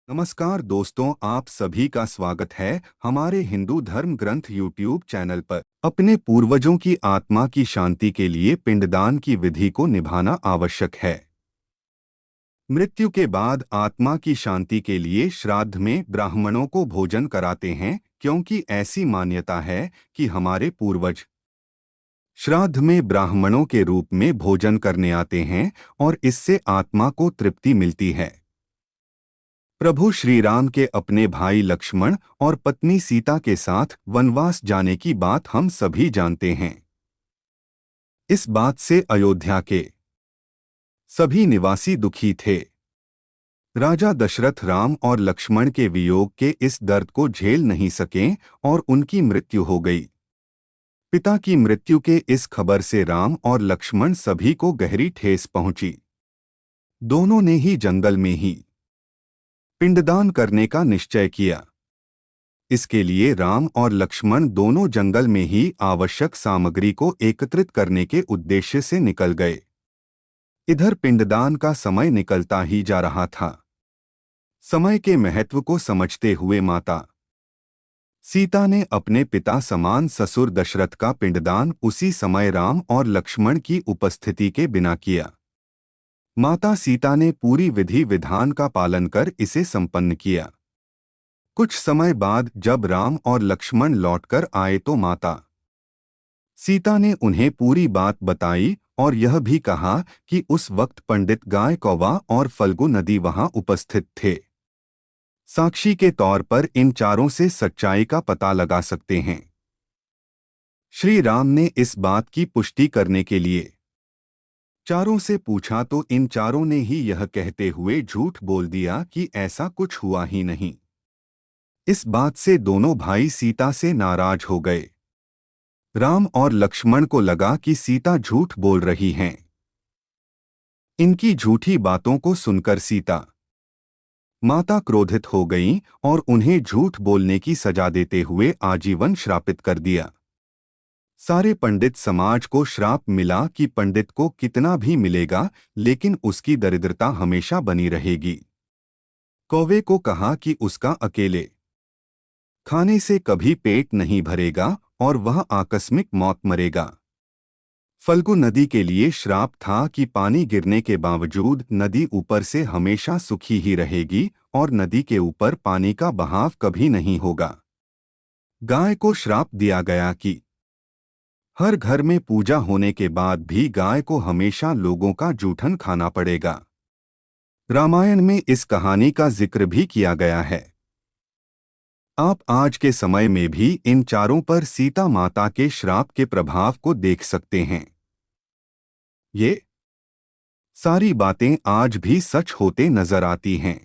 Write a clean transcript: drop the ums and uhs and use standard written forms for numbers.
नमस्कार दोस्तों, आप सभी का स्वागत है हमारे हिंदू धर्म ग्रंथ यूट्यूब चैनल पर। अपने पूर्वजों की आत्मा की शांति के लिए पिंडदान की विधि को निभाना आवश्यक है। मृत्यु के बाद आत्मा की शांति के लिए श्राद्ध में ब्राह्मणों को भोजन कराते हैं, क्योंकि ऐसी मान्यता है कि हमारे पूर्वज श्राद्ध में ब्राह्मणों के रूप में भोजन करने आते हैं और इससे आत्मा को तृप्ति मिलती है। प्रभु श्री राम के अपने भाई लक्ष्मण और पत्नी सीता के साथ वनवास जाने की बात हम सभी जानते हैं। इस बात से अयोध्या के सभी निवासी दुखी थे। राजा दशरथ राम और लक्ष्मण के वियोग के इस दर्द को झेल नहीं सके और उनकी मृत्यु हो गई। पिता की मृत्यु के इस खबर से राम और लक्ष्मण सभी को गहरी ठेस पहुंची। दोनों ने ही जंगल में ही पिंडदान करने का निश्चय किया। इसके लिए राम और लक्ष्मण दोनों जंगल में ही आवश्यक सामग्री को एकत्रित करने के उद्देश्य से निकल गए। इधर पिंडदान का समय निकलता ही जा रहा था। समय के महत्व को समझते हुए माता सीता ने अपने पिता समान ससुर दशरथ का पिंडदान उसी समय राम और लक्ष्मण की उपस्थिति के बिना किया। माता सीता ने पूरी विधि विधान का पालन कर इसे संपन्न किया। कुछ समय बाद जब राम और लक्ष्मण लौटकर आए तो माता सीता ने उन्हें पूरी बात बताई और यह भी कहा कि उस वक्त पंडित गाय कौवा और फल्गु नदी वहां उपस्थित थे। साक्षी के तौर पर इन चारों से सच्चाई का पता लगा सकते हैं। श्री राम ने इस बात की पुष्टि करने के लिए चारों से पूछा तो इन चारों ने ही यह कहते हुए झूठ बोल दिया कि ऐसा कुछ हुआ ही नहीं। इस बात से दोनों भाई सीता से नाराज हो गए। राम और लक्ष्मण को लगा कि सीता झूठ बोल रही हैं। इनकी झूठी बातों को सुनकर सीता माता क्रोधित हो गईं और उन्हें झूठ बोलने की सजा देते हुए आजीवन श्रापित कर दिया। सारे पंडित समाज को श्राप मिला कि पंडित को कितना भी मिलेगा लेकिन उसकी दरिद्रता हमेशा बनी रहेगी। कौवे को कहा कि उसका अकेले खाने से कभी पेट नहीं भरेगा और वह आकस्मिक मौत मरेगा। फल्गु नदी के लिए श्राप था कि पानी गिरने के बावजूद नदी ऊपर से हमेशा सूखी ही रहेगी और नदी के ऊपर पानी का बहाव कभी नहीं होगा। गाय को श्राप दिया गया कि हर घर में पूजा होने के बाद भी गाय को हमेशा लोगों का जूठन खाना पड़ेगा। रामायण में इस कहानी का जिक्र भी किया गया है। आप आज के समय में भी इन चारों पर सीता माता के श्राप के प्रभाव को देख सकते हैं। ये सारी बातें आज भी सच होते नजर आती हैं।